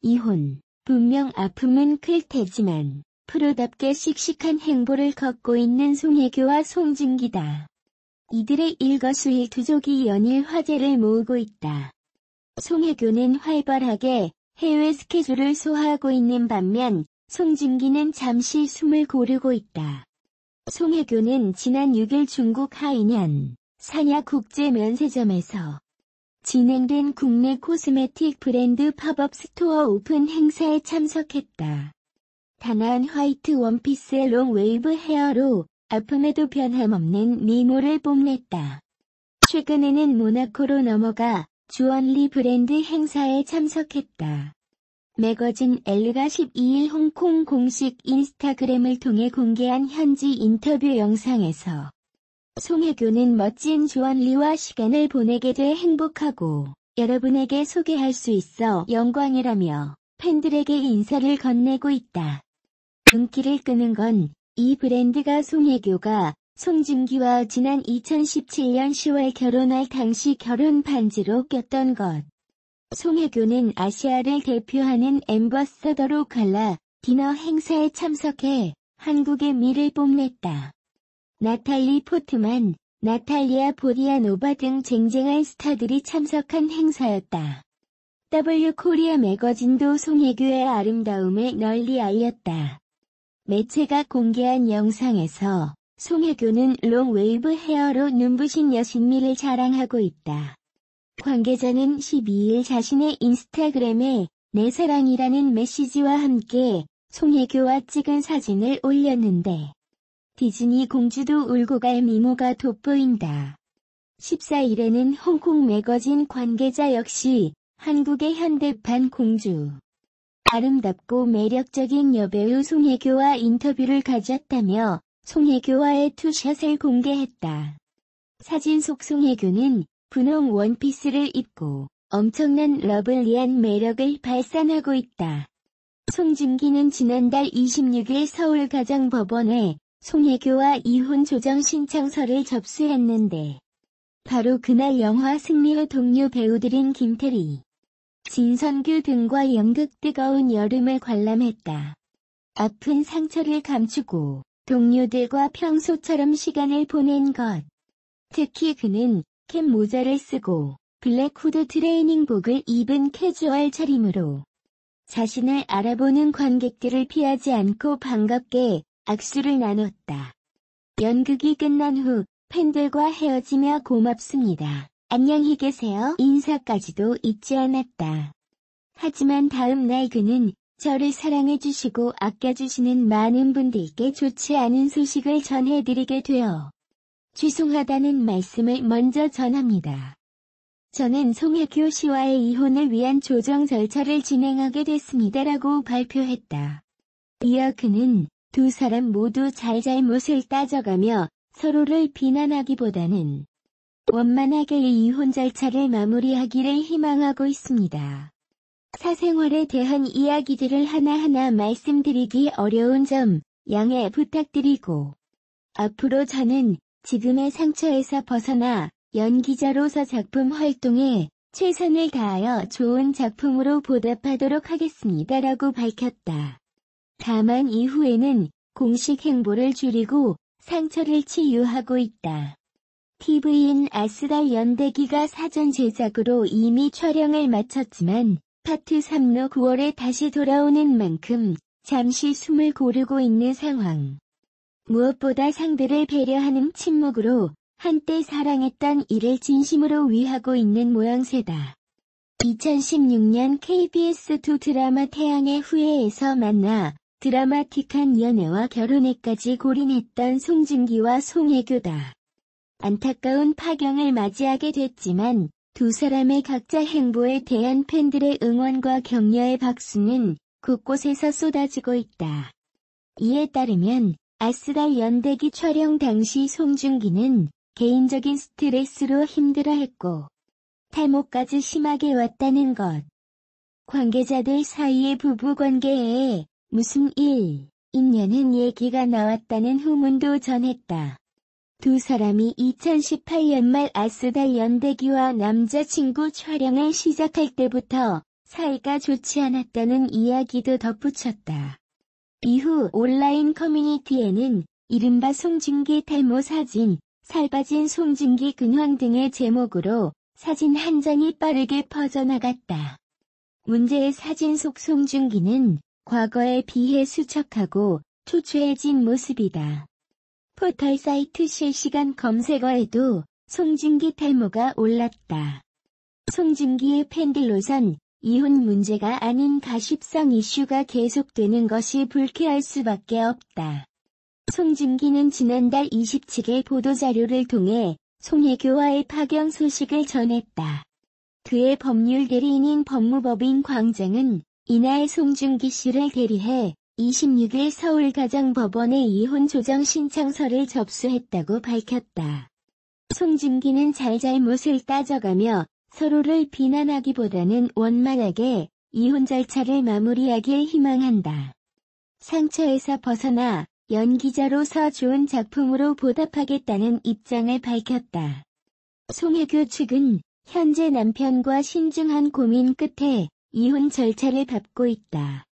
이혼. 분명 아픔은 클 테지만 프로답게 씩씩한 행보를 걷고 있는 송혜교와 송중기다. 이들의 일거수일투족이 연일 화제를 모으고 있다. 송혜교는 활발하게 해외 스케줄을 소화하고 있는 반면 송중기는 잠시 숨을 고르고 있다. 송혜교는 지난 6일 중국 하이년 산야 국제면세점에서 진행된 국내 코스메틱 브랜드 팝업 스토어 오픈 행사에 참석했다. 단아한 화이트 원피스의 롱 웨이브 헤어로 아픔에도 변함없는 미모를 뽐냈다. 최근에는 모나코로 넘어가 주얼리 브랜드 행사에 참석했다. 매거진 엘가 12일 홍콩 공식 인스타그램을 통해 공개한 현지 인터뷰 영상에서 송혜교는 멋진 주얼리와 시간을 보내게 돼 행복하고 여러분에게 소개할 수 있어 영광이라며 팬들에게 인사를 건네고 있다. 눈길을 끄는 건 이 브랜드가 송혜교가 송중기와 지난 2017년 10월 결혼할 당시 결혼 반지로 꼈던 것. 송혜교는 아시아를 대표하는 앰버서더로 갈라 디너 행사에 참석해 한국의 미를 뽐냈다. 나탈리 포트만, 나탈리아 보리아노바 등 쟁쟁한 스타들이 참석한 행사였다. W 코리아 매거진도 송혜교의 아름다움을 널리 알렸다. 매체가 공개한 영상에서 송혜교는 롱 웨이브 헤어로 눈부신 여신미를 자랑하고 있다. 관계자는 12일 자신의 인스타그램에 내 사랑이라는 메시지와 함께 송혜교와 찍은 사진을 올렸는데 디즈니 공주도 울고 갈 미모가 돋보인다. 14일에는 홍콩 매거진 관계자 역시 한국의 현대판 공주, 아름답고 매력적인 여배우 송혜교와 인터뷰를 가졌다며 송혜교와의 투샷을 공개했다. 사진 속 송혜교는 분홍 원피스를 입고 엄청난 러블리한 매력을 발산하고 있다. 송중기는 지난달 26일 서울가정법원에 송혜교와 이혼 조정 신청서를 접수했는데 바로 그날 영화 승리호 동료 배우들인 김태리, 진선규 등과 연극 뜨거운 여름을 관람했다. 아픈 상처를 감추고 동료들과 평소처럼 시간을 보낸 것. 특히 그는 캡 모자를 쓰고 블랙 후드 트레이닝복을 입은 캐주얼 차림으로 자신을 알아보는 관객들을 피하지 않고 반갑게 악수를 나눴다. 연극이 끝난 후 팬들과 헤어지며 고맙습니다. 안녕히 계세요. 인사까지도 잊지 않았다. 하지만 다음 날 그는 저를 사랑해주시고 아껴주시는 많은 분들께 좋지 않은 소식을 전해드리게 되어 죄송하다는 말씀을 먼저 전합니다. 저는 송혜교 씨와의 이혼을 위한 조정 절차를 진행하게 됐습니다라고 발표했다. 이어 그는 두 사람 모두 잘잘못을 따져가며 서로를 비난하기보다는 원만하게 이혼 절차를 마무리하기를 희망하고 있습니다. 사생활에 대한 이야기들을 하나하나 말씀드리기 어려운 점 양해 부탁드리고 앞으로 저는 지금의 상처에서 벗어나 연기자로서 작품 활동에 최선을 다하여 좋은 작품으로 보답하도록 하겠습니다라고 밝혔다. 다만 이후에는 공식 행보를 줄이고 상처를 치유하고 있다. TVN 아스달 연대기가 사전 제작으로 이미 촬영을 마쳤지만 파트 3로 9월에 다시 돌아오는 만큼 잠시 숨을 고르고 있는 상황. 무엇보다 상대를 배려하는 침묵으로 한때 사랑했던 이를 진심으로 위하고 있는 모양새다. 2016년 KBS2 드라마 태양의 후예에서 만나 드라마틱한 연애와 결혼에까지 골인했던 송중기와 송혜교다. 안타까운 파경을 맞이하게 됐지만 두 사람의 각자 행보에 대한 팬들의 응원과 격려의 박수는 곳곳에서 쏟아지고 있다. 이에 따르면 아스달 연대기 촬영 당시 송중기는 개인적인 스트레스로 힘들어했고 탈모까지 심하게 왔다는 것. 관계자들 사이의 부부관계에 무슨 있냐는 얘기가 나왔다는 후문도 전했다. 두 사람이 2018년 말 아스달 연대기와 남자친구 촬영을 시작할 때부터 사이가 좋지 않았다는 이야기도 덧붙였다. 이후 온라인 커뮤니티에는 이른바 송중기 탈모 사진, 살빠진 송중기 근황 등의 제목으로 사진 한 장이 빠르게 퍼져나갔다. 문제의 사진 속 송중기는 과거에 비해 수척하고 초췌해진 모습이다. 포털 사이트 실시간 검색어에도 송중기 탈모가 올랐다. 송중기의 팬들로선 이혼 문제가 아닌 가십성 이슈가 계속되는 것이 불쾌할 수밖에 없다. 송중기는 지난달 27일 보도자료를 통해 송혜교와의 파경 소식을 전했다. 그의 법률 대리인인 법무법인 광장은 이날 송중기 씨를 대리해 26일 서울가정법원에 이혼 조정 신청서를 접수했다고 밝혔다. 송중기는 잘잘못을 따져가며 서로를 비난하기보다는 원만하게 이혼 절차를 마무리하길 희망한다. 상처에서 벗어나 연기자로서 좋은 작품으로 보답하겠다는 입장을 밝혔다. 송혜교 측은 현재 남편과 신중한 고민 끝에 이혼 절차를 밟고 있다.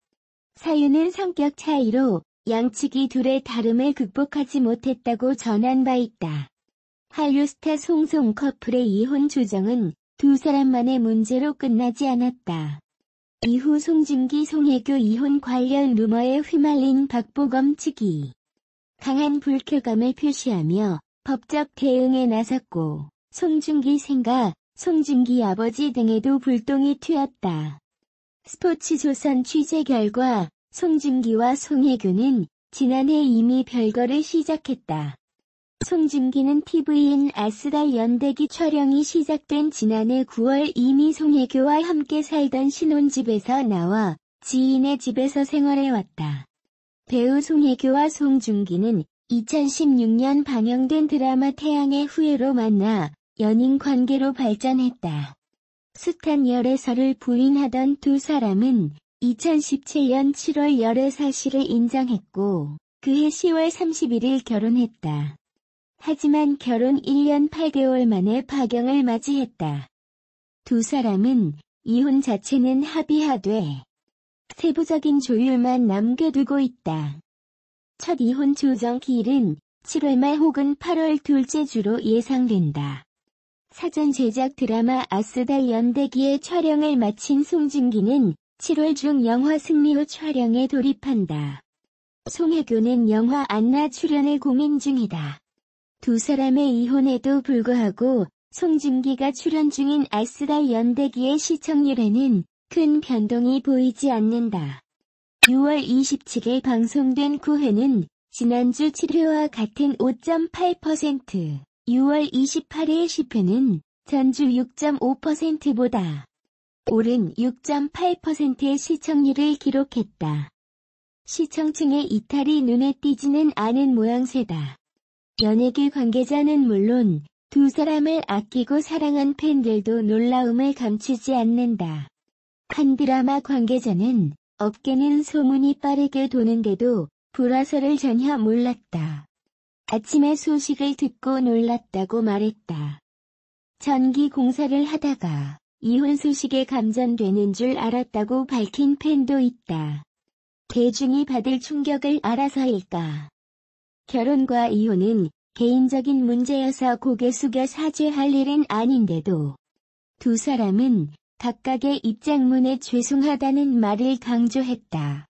사유는 성격 차이로 양측이 둘의 다름을 극복하지 못했다고 전한 바 있다. 한류 스타 송송 커플의 이혼 조정은 두 사람만의 문제로 끝나지 않았다. 이후 송중기 송혜교 이혼 관련 루머에 휘말린 박보검 측이 강한 불쾌감을 표시하며 법적 대응에 나섰고 송중기 생가, 송중기 아버지 등에도 불똥이 튀었다. 스포츠조선 취재 결과 송중기와 송혜교는 지난해 이미 별거를 시작했다. 송중기는 TVN 아스달 연대기 촬영이 시작된 지난해 9월 이미 송혜교와 함께 살던 신혼집에서 나와 지인의 집에서 생활해왔다. 배우 송혜교와 송중기는 2016년 방영된 드라마 태양의 후예로 만나 연인 관계로 발전했다. 숱한 열애설을 부인하던 두 사람은 2017년 7월 열애 사실을 인정했고 그해 10월 31일 결혼했다. 하지만 결혼 1년 8개월 만에 파경을 맞이했다. 두 사람은 이혼 자체는 합의하되 세부적인 조율만 남겨두고 있다. 첫 이혼 조정 기일은 7월 말 혹은 8월 둘째 주로 예상된다. 사전 제작 드라마 아스달 연대기의 촬영을 마친 송중기는 7월 중 영화 승리호 촬영에 돌입한다. 송혜교는 영화 안나 출연을 고민 중이다. 두 사람의 이혼에도 불구하고 송중기가 출연 중인 아스달 연대기의 시청률에는 큰 변동이 보이지 않는다. 6월 27일 방송된 9회는 지난주 7회와 같은 5.8%, 6월 28일 10회는 전주 6.5%보다 오른 6.8%의 시청률을 기록했다. 시청층의 이탈이 눈에 띄지는 않은 모양새다. 연예계 관계자는 물론 두 사람을 아끼고 사랑한 팬들도 놀라움을 감추지 않는다. 한 드라마 관계자는 업계는 소문이 빠르게 도는데도 불화설을 전혀 몰랐다. 아침에 소식을 듣고 놀랐다고 말했다. 전기 공사를 하다가 이혼 소식에 감전되는 줄 알았다고 밝힌 팬도 있다. 대중이 받을 충격을 알아서일까? 결혼과 이혼은 개인적인 문제여서 고개 숙여 사죄할 일은 아닌데도 두 사람은 각각의 입장문에 죄송하다는 말을 강조했다.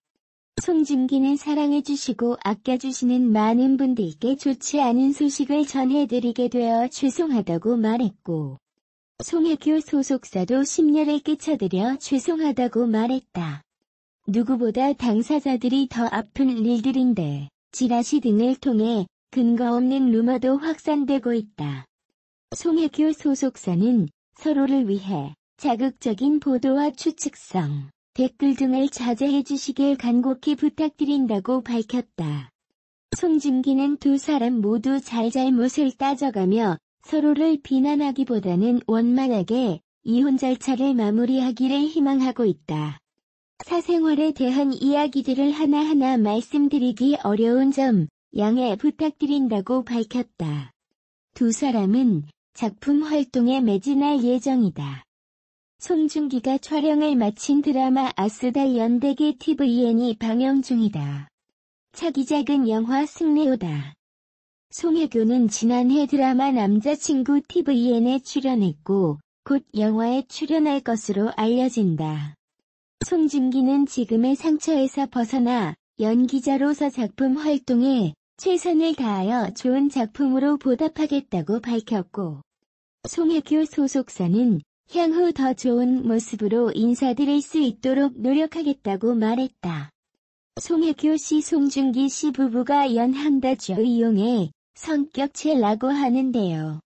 송중기는 사랑해주시고 아껴주시는 많은 분들께 좋지 않은 소식을 전해드리게 되어 죄송하다고 말했고 송혜교 소속사도 심려를 끼쳐드려 죄송하다고 말했다. 누구보다 당사자들이 더 아픈 일들인데 지라시 등을 통해 근거 없는 루머도 확산되고 있다. 송혜교 소속사는 서로를 위해 자극적인 보도와 추측성, 댓글 등을 자제해 주시길 간곡히 부탁드린다고 밝혔다. 송중기는 두 사람 모두 잘잘못을 따져가며 서로를 비난하기보다는 원만하게 이혼 절차를 마무리하기를 희망하고 있다. 사생활에 대한 이야기들을 하나하나 말씀드리기 어려운 점 양해 부탁드린다고 밝혔다. 두 사람은 작품 활동에 매진할 예정이다. 송중기가 촬영을 마친 드라마 아스달 연대계 TVN이 방영 중이다. 차기작은 영화 승리호다. 송혜교는 지난해 드라마 남자친구 TVN에 출연했고 곧 영화에 출연할 것으로 알려진다. 송중기는 지금의 상처에서 벗어나 연기자로서 작품 활동에 최선을 다하여 좋은 작품으로 보답하겠다고 밝혔고 송혜교 소속사는 향후 더 좋은 모습으로 인사드릴 수 있도록 노력하겠다고 말했다. 송혜교 씨 송중기 씨 부부가 연 한 달째 이용해 성격체라고 하는데요.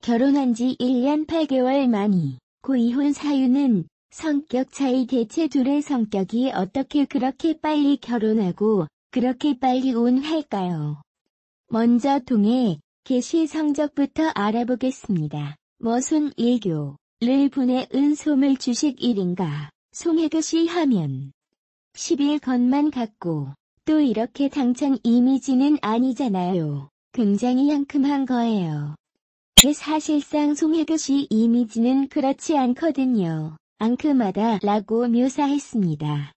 결혼한 지 1년 8개월 만이 고 이혼 사유는 성격 차이. 대체 둘의 성격이 어떻게 그렇게 빨리 결혼하고 그렇게 빨리 이혼할까요? 먼저 동해 개시 성적부터 알아보겠습니다. 머손 1교를 보내은 소물 주식 1인가 송혜교 씨 하면 10일 것만 같고 또 이렇게 당찬 이미지는 아니잖아요. 굉장히 상큼한 거예요. 사실상 송혜교 씨 이미지는 그렇지 않거든요. 앙큼하다 라고 묘사했습니다.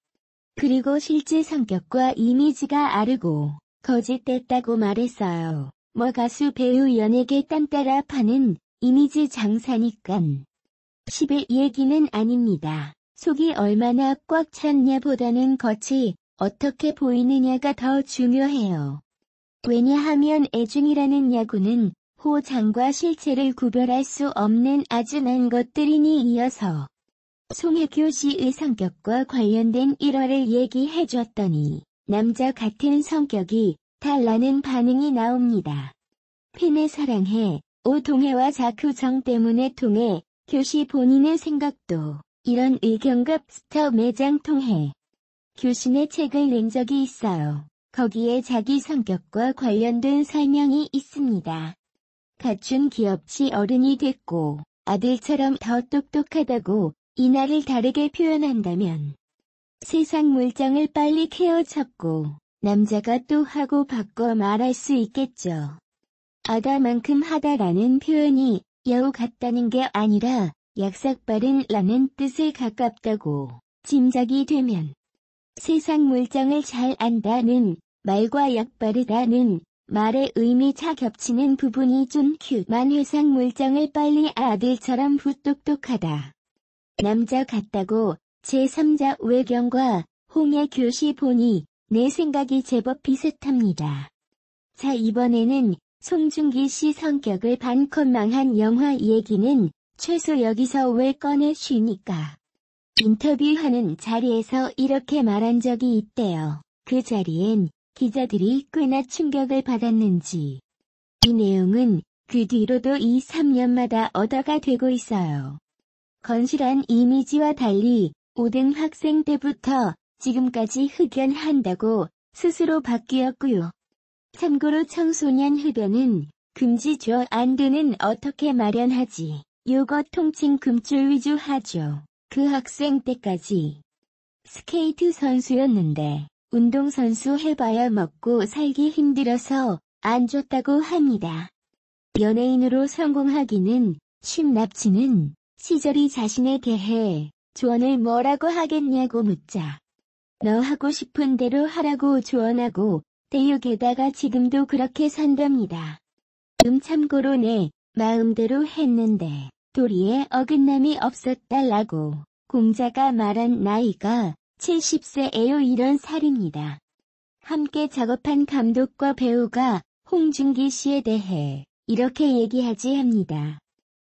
그리고 실제 성격과 이미지가 아르고 거짓됐다고 말했어요. 뭐 가수 배우 연예계 딴 따라 파는 이미지 장사니깐. 10일 얘기는 아닙니다. 속이 얼마나 꽉 찼냐 보다는 겉이 어떻게 보이느냐가 더 중요해요. 왜냐하면 애중이라는 야구는 호장과 실체를 구별할 수 없는 아주 난 것들이니 이어서 송혜교 씨의 성격과 관련된 일화를 얘기해줬더니 남자 같은 성격이 달라는 반응이 나옵니다. 팬의 사랑해, 오동해와 자쿠정 때문에 통해 교씨 본인의 생각도 이런 의견급 스타 매장 통해 교신의 책을 낸 적이 있어요. 거기에 자기 성격과 관련된 설명이 있습니다. 갖춘 기업치 어른이 됐고 아들처럼 더 똑똑하다고 이날을 다르게 표현한다면 세상 물정을 빨리 케어잡고 남자가 또 하고 바꿔 말할 수 있겠죠. 아다만큼 하다라는 표현이 여우 같다는 게 아니라 약삭빠른 라는 뜻에 가깝다고 짐작이 되면 세상 물정을 잘 안다는 말과 약빠르다는 말의 의미 차 겹치는 부분이 좀 큐만 회상 물정을 빨리 아들처럼 부똑똑하다. 남자 같다고 제3자 외경과 홍혜교 씨 보니 내 생각이 제법 비슷합니다. 자 이번에는 송중기 씨 성격을 반컷 망한 영화 얘기는 최소 여기서 왜 꺼내쉬니까. 인터뷰하는 자리에서 이렇게 말한 적이 있대요. 그 자리엔 기자들이 꽤나 충격을 받았는지. 이 내용은 그 뒤로도 2~3년마다 어더가 되고 있어요. 건실한 이미지와 달리 5등 학생 때부터 지금까지 흡연한다고 스스로 바뀌었고요. 참고로 청소년 흡연은 금지죠. 안두는 어떻게 마련하지? 요거 통칭 금줄 위주 하죠. 그 학생 때까지 스케이트 선수였는데 운동선수 해봐야 먹고 살기 힘들어서 안 줬다고 합니다. 연예인으로 성공하기는 쉽nap치는 시절이 자신에 대해 조언을 뭐라고 하겠냐고 묻자 너 하고 싶은 대로 하라고 조언하고 대육에다가 지금도 그렇게 산답니다. 참고로 내 마음대로 했는데 도리에 어긋남이 없었달라고 공자가 말한 나이가 70세예요. 이런 살입니다. 함께 작업한 감독과 배우가 홍중기 씨에 대해 이렇게 얘기하지 합니다.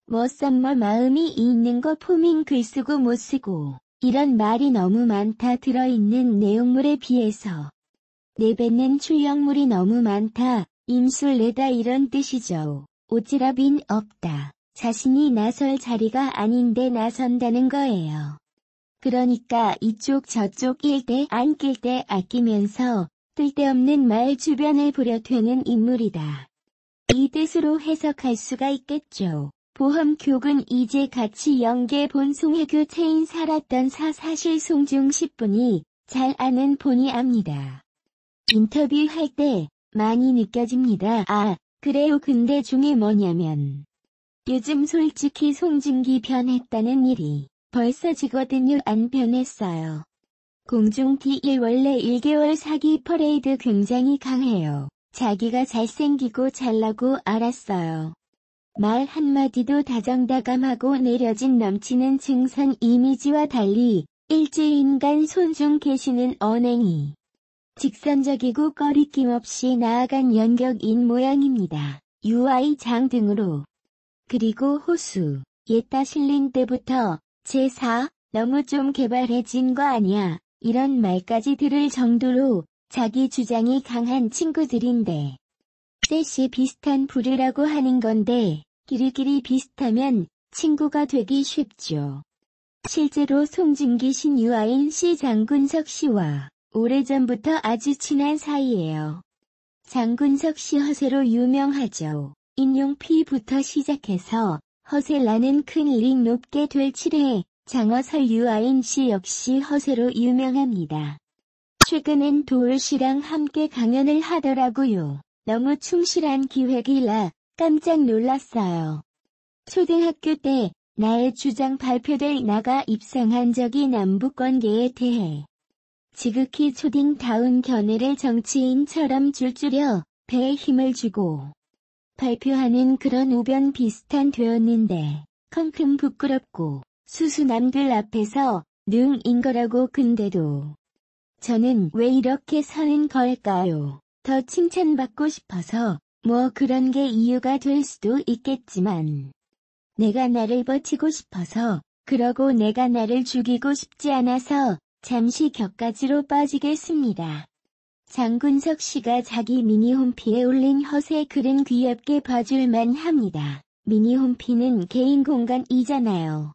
뭐 썸머 마음이 있는 거 포밍 글 쓰고 못 쓰고 이런 말이 너무 많다. 들어있는 내용물에 비해서 내뱉는 출력물이 너무 많다. 임술내다 이런 뜻이죠. 오지랖인 없다. 자신이 나설 자리가 아닌데 나선다는 거예요. 그러니까 이쪽 저쪽 일 때 안 낄 때 아끼면서 쓸데없는 말 주변을 부려대는 인물이다. 이 뜻으로 해석할 수가 있겠죠. 보험교군 이제 같이 연계 본 송혜교 체인 살았던 사실 송중 10분이 잘 아는 본의 압니다. 인터뷰할 때 많이 느껴집니다. 아, 그래요. 근데 중에 뭐냐면 요즘 솔직히 송중기 변했다는 일이 벌써지거든요. 안 변했어요. 공중 D1 원래 1개월 사기 퍼레이드 굉장히 강해요. 자기가 잘생기고 잘나고 알았어요. 말 한마디도 다정다감하고 내려진 넘치는 증선 이미지와 달리 일주인간 손중 계시는 언행이 직선적이고 꺼리낌 없이 나아간 연격인 모양입니다. UI 장 등으로. 그리고 호수, 옛다 실린 때부터 제4, 너무 좀 개발해진 거 아니야, 이런 말까지 들을 정도로 자기 주장이 강한 친구들인데. 셋이 비슷한 부류라고 하는 건데, 끼리끼리 비슷하면 친구가 되기 쉽죠. 실제로 송중기 신 유아인 씨 장군석 씨와 오래전부터 아주 친한 사이예요. 장군석 씨 허세로 유명하죠. 인용 피부터 시작해서 허세라는 큰 링 높게 될 7회 장어설 유아인 씨 역시 허세로 유명합니다. 최근엔 도울 씨랑 함께 강연을 하더라고요. 너무 충실한 기획이라 깜짝 놀랐어요. 초등학교 때 나의 주장 발표될 나가 입상한 적이 남북관계에 대해 지극히 초딩다운 견해를 정치인처럼 줄줄여 배에 힘을 주고 발표하는 그런 우변 비슷한 되었는데 컹큼 부끄럽고 수수 남들 앞에서 능인 거라고. 근데도 저는 왜 이렇게 서는 걸까요? 더 칭찬받고 싶어서 뭐 그런 게 이유가 될 수도 있겠지만 내가 나를 버티고 싶어서 그러고 내가 나를 죽이고 싶지 않아서 잠시 격가지로 빠지겠습니다. 장군석 씨가 자기 미니홈피에 올린 허세 글은 귀엽게 봐줄만 합니다. 미니홈피는 개인 공간이잖아요.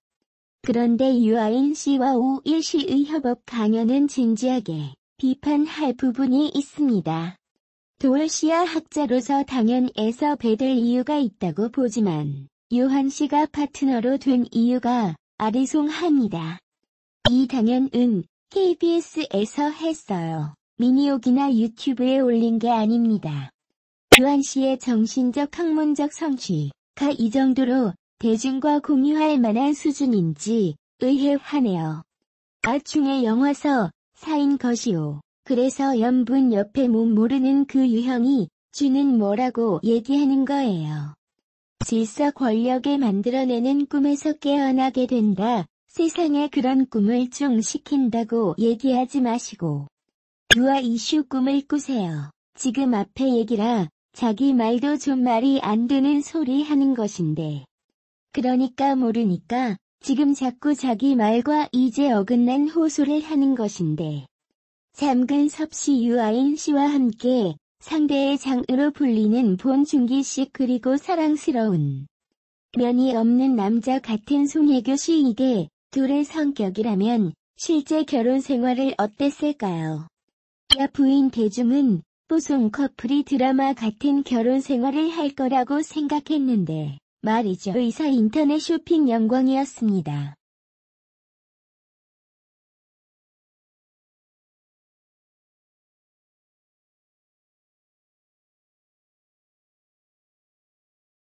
그런데 유아인 씨와 오일 씨의 협업 강연은 진지하게 비판할 부분이 있습니다. 도울 씨야 학자로서 당연에서 배될 이유가 있다고 보지만 유한 씨가 파트너로 된 이유가 아리송합니다. 이 당연은 KBS에서 했어요. 미니옥이나 유튜브에 올린 게 아닙니다. 유한 씨의 정신적 학문적 성취가 이 정도로 대중과 공유할 만한 수준인지 의해하네요. 아충의 영화서 사인 것이오. 그래서 연분 옆에 못 모르는 그 유형이 주는 뭐라고 얘기하는 거예요. 질서 권력에 만들어내는 꿈에서 깨어나게 된다. 세상에 그런 꿈을 쭉 시킨다고 얘기하지 마시고 유아 이슈 꿈을 꾸세요. 지금 앞에 얘기라 자기 말도 좀 말이 안 되는 소리 하는 것인데. 그러니까 모르니까 지금 자꾸 자기 말과 이제 어긋난 호소를 하는 것인데. 잠근 섭씨 유아인 씨와 함께 상대의 장으로 불리는 본중기 씨 그리고 사랑스러운 면이 없는 남자 같은 송혜교 씨 이게 둘의 성격이라면 실제 결혼 생활을 어땠을까요? 야 부인 대중은 뽀송 커플이 드라마 같은 결혼 생활을 할 거라고 생각했는데 말이죠. 의사 인터넷 쇼핑 영광이었습니다.